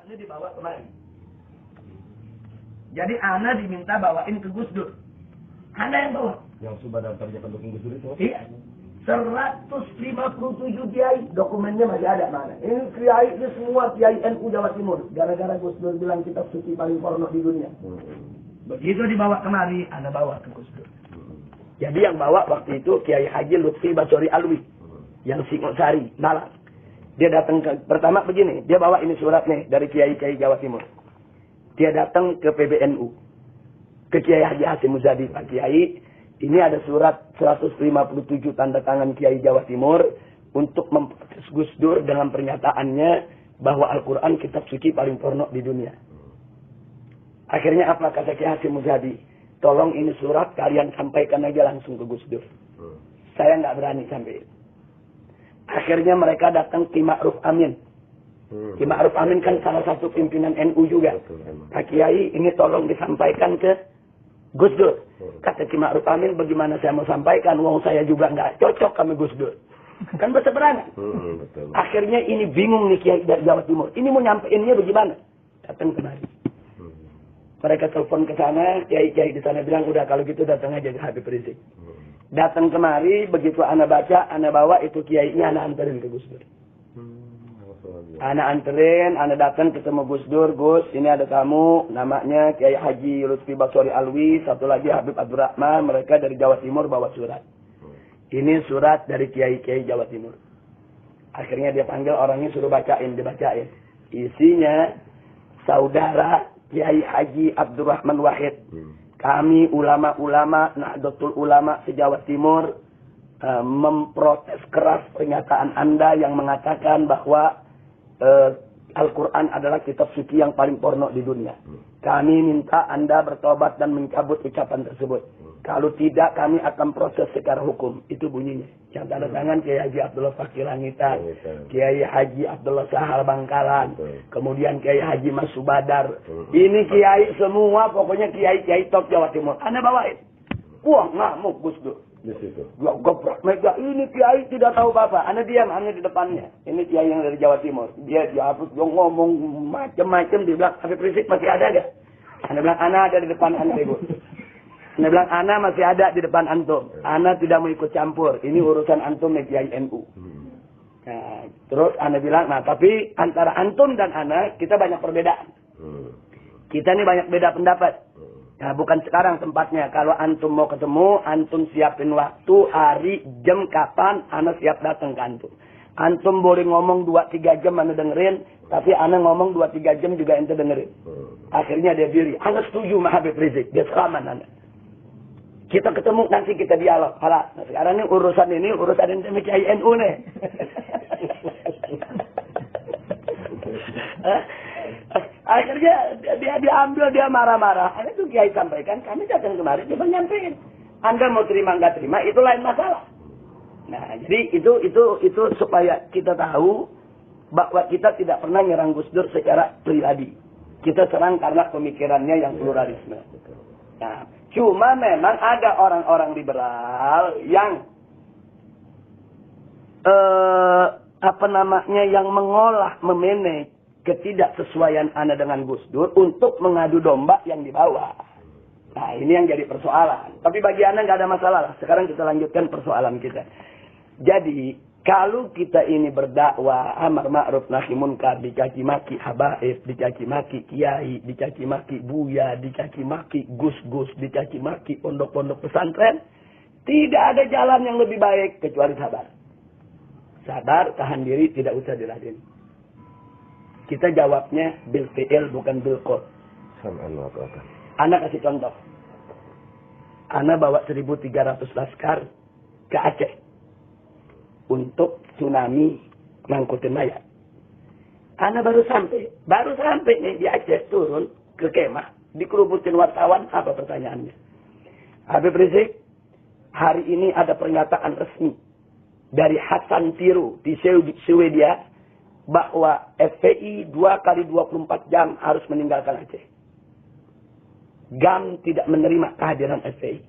Ini dibawa kemari. Jadi ana diminta bawain ke Gus Dur. Ana yang bawa. Yang sudah daftarnya pendukung Gus Dur itu? Iya. 157 kiai, dokumennya masih ada mana? Ini kiai ini semua kiai NU Jawa Timur. Gara-gara Gus Dur bilang kitab suci paling porno di dunia. Begitu dibawa kemari, ana bawa ke Gus Dur. Jadi yang bawa waktu itu Kiai Haji Lutfi Basori Alwi, yang Singosari, Malang. Dia datang ke, pertama begini, dia bawa ini surat nih dari Kiai-Kiai Jawa Timur. Dia datang ke PBNU, ke Kiai Haji Hasim Muzadi, Pak Kiai, ini ada surat 157 tanda tangan Kiai Jawa Timur untuk memprotes Gus Dur dengan pernyataannya bahwa Al-Quran kitab suci paling porno di dunia. Akhirnya apa kata Kiai Hasim Muzadi? Tolong ini surat kalian sampaikan aja langsung ke Gus Dur. Saya nggak berani sampai. Akhirnya mereka datang Ki Ma'ruf Amin. Ki Ma'ruf Amin kan salah satu pimpinan NU juga. Pak Kiai ini tolong disampaikan ke Gus Dur. Kata Ki Ma'ruf Amin, bagaimana saya mau sampaikan? Wong saya juga nggak cocok kami Gus Dur. Kan berseberangan. Akhirnya ini bingung nih Kiai dari Jawa Timur. Ini mau nyampeinnya bagaimana? Datang kemari. Mereka telepon ke sana, kiai-kiai di sana bilang, udah kalau gitu datang aja ke Habib Rizik. Datang kemari, begitu ana baca, ana bawa itu kiainya, ana anterin ke Gus Dur. Ana anterin, ana datang ketemu Gus Dur, Gus, ini ada kamu, namanya Kiai Haji Lutfi Basori Alwi, satu lagi Habib Abdurrahman, mereka dari Jawa Timur bawa surat. Ini surat dari kiai-kiai Jawa Timur. Akhirnya dia panggil orangnya, suruh bacain, dibacain. Isinya, saudara Kiai Haji Abdurrahman Wahid. Kami ulama-ulama Nahdlatul Ulama se-Jawa Timur memprotes keras pernyataan Anda yang mengatakan bahwa Al-Quran adalah kitab suci yang paling porno di dunia. Kami minta Anda bertobat dan mencabut ucapan tersebut. Kalau tidak kami akan proses secara hukum. Itu bunyinya. Yang tanda tangan Kiai Haji Abdullah Fakir Langitan, Kiai Haji Abdullah Sahal Bangkalan, kemudian Kiai Haji Mas Subadar. Ini kiai semua, pokoknya kiai-kiai top Jawa Timur. Anda bawain. Wah, ngamuk Gus Dur. Ya gebrak mega, ini kiai tidak tahu apa-apa. Anda diam, Anda di depannya. Ini kiai yang dari Jawa Timur. Dia dihapus, dia ngomong macam-macam. Dia bilang, Habib Rizik masih ada gak? Anda bilang, Ana ada di depan Anda, Ibu. Anda bilang, Ana masih ada di depan antum. Ana tidak mau ikut campur. Ini urusan antum nih Kiai NU. Nah, terus Ana bilang, nah tapi antara antum dan Ana, kita banyak perbedaan. Kita ini banyak beda pendapat. Nah, bukan sekarang tempatnya. Kalau antum mau ketemu, antum siapin waktu, hari, jam, kapan, Ana siap datang ke antum. Antum boleh ngomong 2-3 jam Ana dengerin, tapi Ana ngomong 2-3 jam juga ente dengerin. Akhirnya dia diri. Ana setuju sama Habib Rizik. Dia selamat Ana. Kita ketemu, nanti kita dialog. Nah, sekarang ini urusan ini Kiai NU nih. Akhirnya dia diambil, dia marah-marah. Ini tuh Kiai sampaikan, kami datang kemarin, coba nyampein. Anda mau terima nggak terima, itu lain masalah. Nah, jadi itu supaya kita tahu bahwa kita tidak pernah nyerang Gus Dur secara pribadi. Kita serang karena pemikirannya yang pluralisme. Nah, cuma memang ada orang-orang liberal yang yang mengolah, memanage ketidaksesuaian Anda dengan Gus Dur untuk mengadu domba yang dibawa. Nah, ini yang jadi persoalan. Tapi bagi Anda nggak ada masalah. Sekarang kita lanjutkan persoalan kita. Jadi, kalau kita ini berdakwah amar ma'ruf nahi munkar, dicaci maki habaib, dicaci maki kiai, dicaci maki buya, dicaci maki gus-gus, dicaci maki pondok-pondok pesantren, tidak ada jalan yang lebih baik kecuali sabar. Sabar, tahan diri, tidak usah diladeni. Kita jawabnya bil fi'il bukan bil qol. Ana kasih contoh. Ana bawa 1.300 laskar ke Aceh untuk tsunami ngangkutin mayat. Ana baru sampai nih di Aceh, turun ke kemah, dikerubutin wartawan. Apa pertanyaannya? Habib Rizik, hari ini ada pernyataan resmi dari Hasan Tiru di Swedia bahwa FPI 2x24 jam harus meninggalkan Aceh. GAM tidak menerima kehadiran FPI.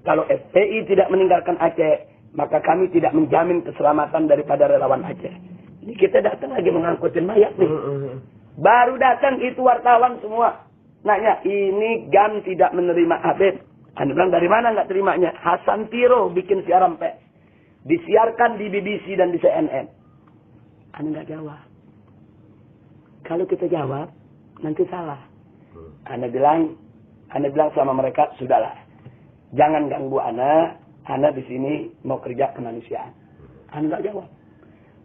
Kalau FPI tidak meninggalkan Aceh, maka kami tidak menjamin keselamatan daripada relawan Aceh. Ini kita datang lagi mengangkutin mayat nih. Baru datang itu wartawan semua. Nanya, ini GAM tidak menerima Habib. Anda bilang, dari mana nggak terimanya? Hasan Tiro bikin siaran pers. Disiarkan di BBC dan di CNN. Anda nggak jawab. Kalau kita jawab, nanti salah. Anda bilang sama mereka, sudahlah. Jangan ganggu Anda di sini mau kerja kemanusiaan. Anda nggak jawab.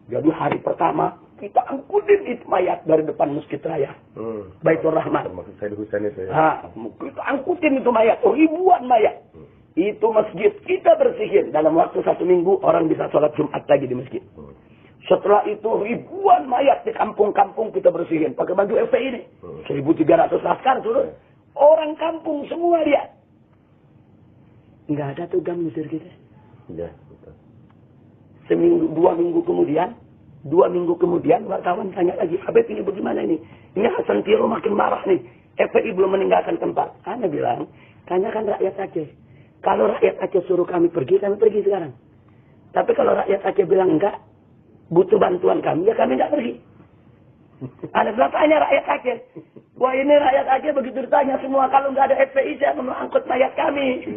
Jadi hari pertama, kita angkutin itu mayat dari depan Masjid Raya. Baitur Rahman. Termasuk Said Husain itu ya? Kita angkutin itu mayat, ribuan mayat. Itu masjid kita bersihin. Dalam waktu 1 minggu, orang bisa sholat Jumat lagi di masjid. Setelah itu ribuan mayat di kampung-kampung kita bersihin. Pakai baju FPI ini. 1.300 laskar turun. Orang kampung semua lihat. Nggak ada tuh GAM ngusir kita. Iya, betul. Seminggu, 2 minggu kemudian wartawan tanya lagi, Habib ini bagaimana ini? Ini Hasan Tiro makin marah nih. FPI belum meninggalkan tempat. Anda bilang, tanyakan rakyat Aceh. Kalau rakyat Aceh suruh kami pergi sekarang. Tapi kalau rakyat Aceh bilang enggak, butuh bantuan kami, ya kami enggak pergi. Anda bilang, tanya rakyat Aceh. Wah, ini rakyat Aceh begitu ditanya semua, kalau enggak ada FPI, saya mau angkut mayat kami.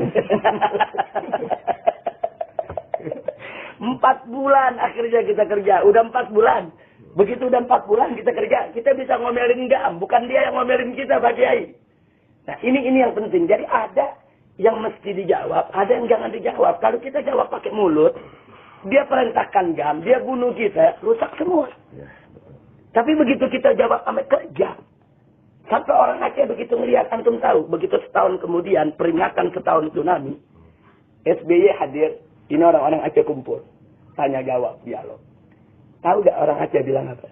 4 bulan akhirnya kita kerja. Udah 4 bulan. Begitu udah 4 bulan kita kerja, kita bisa ngomelin GAM. Bukan dia yang ngomelin kita, Pak Kiai. Nah, ini yang penting. Jadi ada yang mesti dijawab, ada yang jangan dijawab. Kalau kita jawab pakai mulut, dia perintahkan GAM, dia bunuh kita, rusak semua. Tapi begitu kita jawab sampai kerja, sampai orang Aceh begitu melihat, antum tahu, begitu setahun kemudian, peringatan setahun tsunami, SBY hadir, ini orang-orang Aceh kumpul. Tanya jawab, dialog. Tahu gak orang Aceh bilang apa?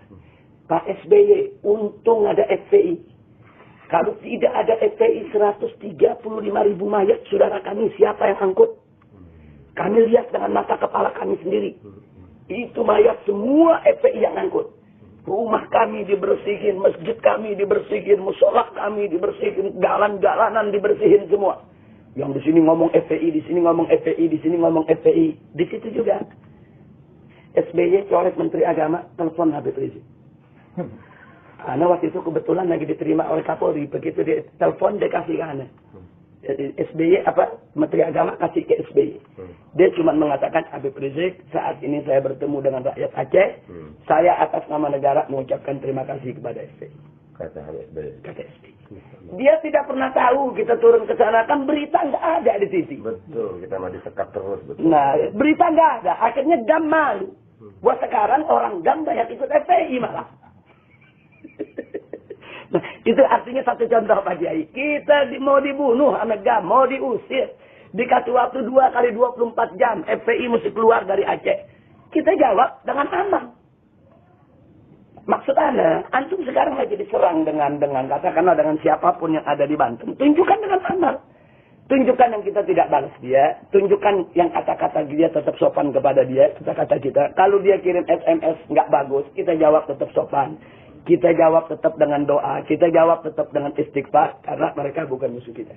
Pak SBY, untung ada FPI. Kalau tidak ada FPI 135.000 mayat saudara kami, siapa yang angkut? Kami lihat dengan mata kepala kami sendiri. Itu mayat semua FPI yang angkut. Rumah kami dibersihin, masjid kami dibersihin, musola kami dibersihin, jalan-jalanan dibersihin semua. Yang di sini ngomong FPI, di sini ngomong FPI, di sini ngomong FPI. Di situ juga. SBY coret Menteri Agama, telepon Habib Rizik. Ana waktu itu kebetulan lagi diterima oleh Kapolri. Begitu dia telepon, dia kasih ke Ana. SBY Menteri Agama kasih ke SBY. Dia cuma mengatakan, Habib Rizik, saat ini saya bertemu dengan rakyat Aceh. Saya atas nama negara mengucapkan terima kasih kepada SBY. Kata SBY. Kata SBY. Dia tidak pernah tahu kita turun ke sana, kan berita nggak ada di TV. Betul, kita mah disekap terus. Betul. Nah, berita nggak ada. Akhirnya GAM malu. Buat sekarang orang GAM banyak ikut FPI malah. Nah, itu artinya satu contoh Pak Kiai. Kita mau dibunuh sama GAM, mau diusir. Dikasih waktu 2 kali 24 jam. FPI mesti keluar dari Aceh. Kita jawab dengan aman. Maksud Anda, antum sekarang lagi diserang dengan katakanlah dengan siapapun yang ada di Banten. Tunjukkan dengan aman. Tunjukkan yang kita tidak balas dia. Tunjukkan yang kata-kata dia tetap sopan kepada dia. Kata-kata kita. Kalau dia kirim SMS nggak bagus, kita jawab tetap sopan. Kita jawab tetap dengan doa. Kita jawab tetap dengan istighfar. Karena mereka bukan musuh kita.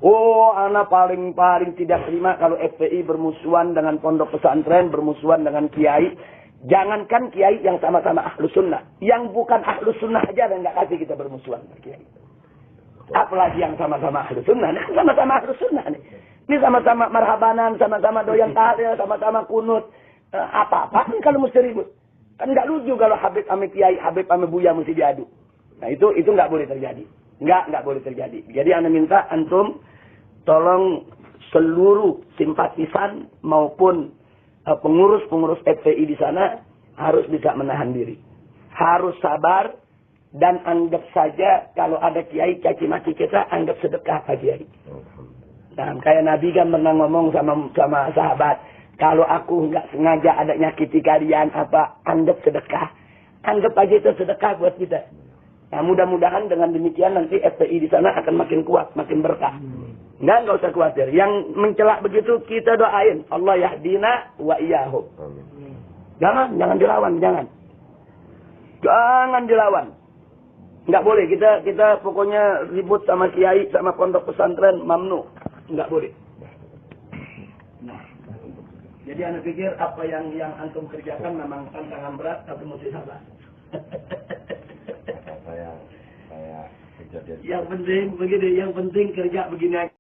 Oh, anak paling tidak terima kalau FPI bermusuhan dengan pondok pesantren, bermusuhan dengan kiai. Jangankan kiai yang sama-sama ahlu sunnah. Yang bukan ahlu sunnah aja dan nggak kasih kita bermusuhan dengan kiai. Apalagi yang sama-sama ahlu sunnah. Nah, sama-sama ahlu sunnah nih. Ini sama-sama marhabanan, sama-sama doyan tahlil, sama-sama kunut. Apa-apa nih kalau mesti ribut. Kan nggak lucu kalau Habib ame kiai, Habib ame buya mesti diadu. Nah itu nggak boleh terjadi. Nggak boleh terjadi. Jadi Anda minta antum tolong seluruh simpatisan maupun pengurus-pengurus FPI di sana harus bisa menahan diri. Harus sabar dan anggap saja kalau ada kiai caci maki kita anggap sedekah Pak Kiai. Nah, kayak Nabi kan pernah ngomong sama sahabat, kalau aku nggak sengaja ada nyakiti kalian anggap sedekah. Anggap aja itu sedekah buat kita. Nah, mudah-mudahan dengan demikian nanti FPI di sana akan makin kuat, makin berkah. Nggak usah khawatir. Yang mencelak begitu kita doain. Allah yahdina wa iyyahum. Jangan dilawan, jangan. Jangan dilawan. Nggak boleh. Kita pokoknya ribut sama kiai, sama pondok pesantren, mamnu. Nggak boleh. Nah, jadi Anda pikir apa yang antum kerjakan memang tantangan berat, tapi mesti sabar. Tidak dia. Yang penting begini, yang penting kerja begini.